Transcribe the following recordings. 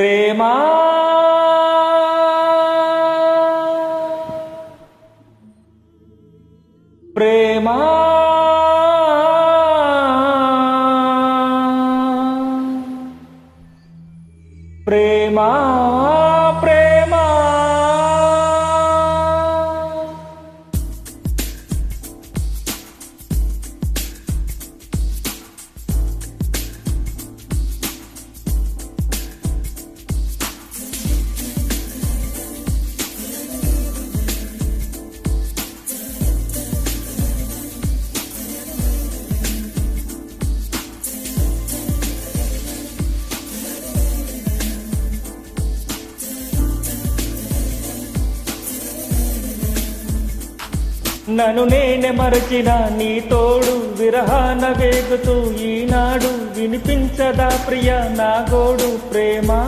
ప్రేమా ప్రేమా ప్రేమా ప్రేమా నన్ను నేనే మరచిన నీ తోడు విరహాన వేగుతూ ఈనాడు వినిపించదా ప్రియ నా గోడు ప్రేమా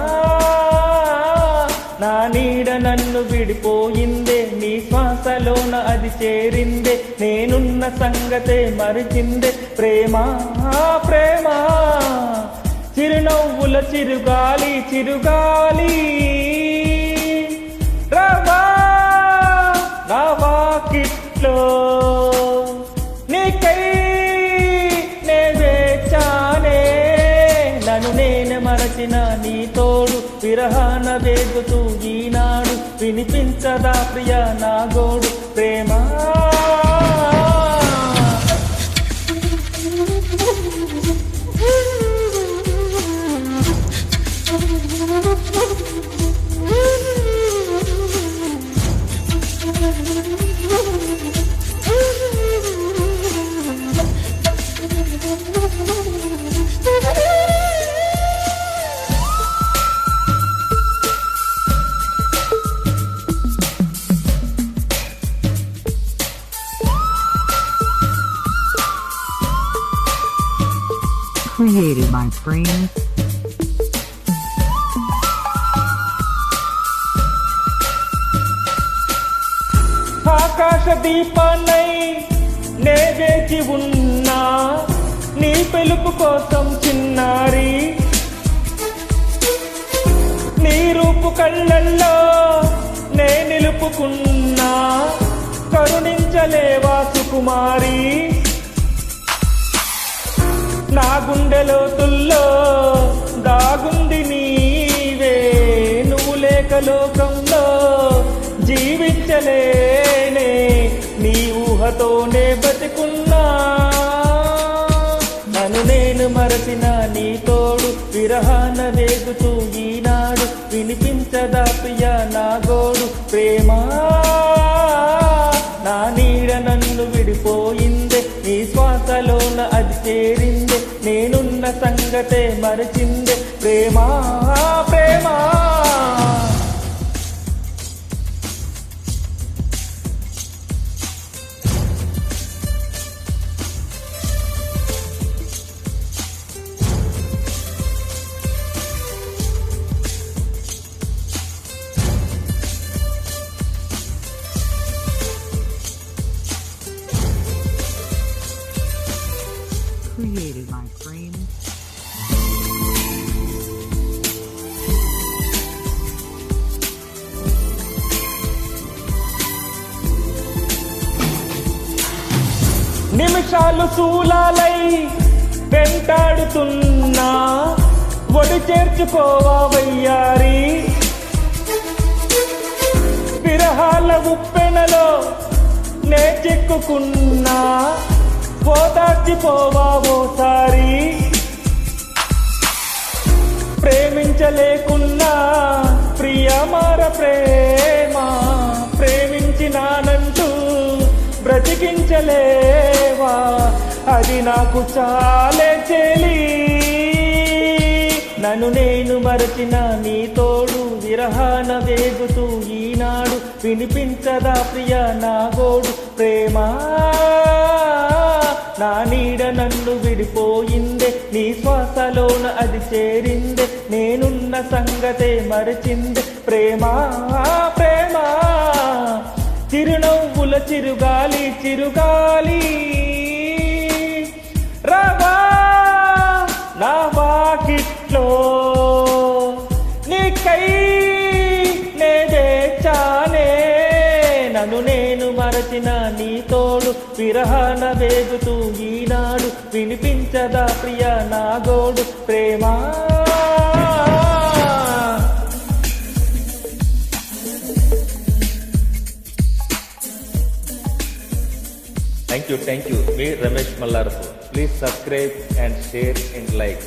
నా నీడ నన్ను విడిపోయిందే నీ శ్వాసలోన అది చేరిందే నేనున్న సంగతే మరిచిందే ప్రేమా ప్రేమా చిరునవ్వుల చిరుగాలి చిరుగాలి రవా రవా కిట్లో నీకై నే వేచానే నన్ను నేను మరచిన నీ తోడు విరహాన వేగుతూ ఈనాడు వినిపించదా ప్రియ నా గోడు ప్రేమా Created by Frames. ఆకాశ దీపాన్నై నే వేచి ఉన్నా నీ పిలుపు కోసం చిన్నారి నీ రూపు కళ్ళల్లో నే నిలుపుకున్నా కరుణించలేవా సుకుమారి నా గుండెలోతుల్లో దాగుంది నీవే నువ్వు లేక లోకంలో జీవించలేనే నీ ఊహతోనే బతికున్నా నన్ను నేను మరచిన నీ తోడు విరహాన వేగుతూ ఈనాడు వినిపించదా ప్రియ నా గోడు ప్రేమా నా నీడ నన్ను విడిపోయిందే నీ శ్వాసలోన అది చేరిందే నేనున్న సంగతే మరచిందే ప్రేమా ప్రేమా Created by Frames. నిమిషాలు శూలాలై వెంటాడుతున్నా ఒడి చేర్చుకోవా వయ్యారి విరహాల ఉప్పెనలో నే చిక్కుకున్నా ఓదార్చిపోవా ఓసారి ప్రేమించలేకున్నా ప్రియమార ప్రేమ ప్రేమించినానంటూ బ్రతికించలేవా అది నాకు చాలే చెలి నన్ను నేను మరచిన నీ తోడు విరహాన వేగుతూ ఈనాడు వినిపించదా ప్రియ నా గోడు ప్రేమా నా నీడ నన్ను విడిపోయిందే నీ శ్వాసలోన అది చేరిందే నేనున్న సంగతే మరచిందే ప్రేమా ప్రేమా చిరునవ్వుల చిరుగాలి చిరుగాలి రవా నా వాకిట్లో నీ మరచిన నీ తోడు విరహాన వేగుతూ ఈనాడు వినిపించదా ప్రియ నా గోడు ప్రేమా. Thank you. Me Ramesh Mallarapur. Please subscribe and share and like.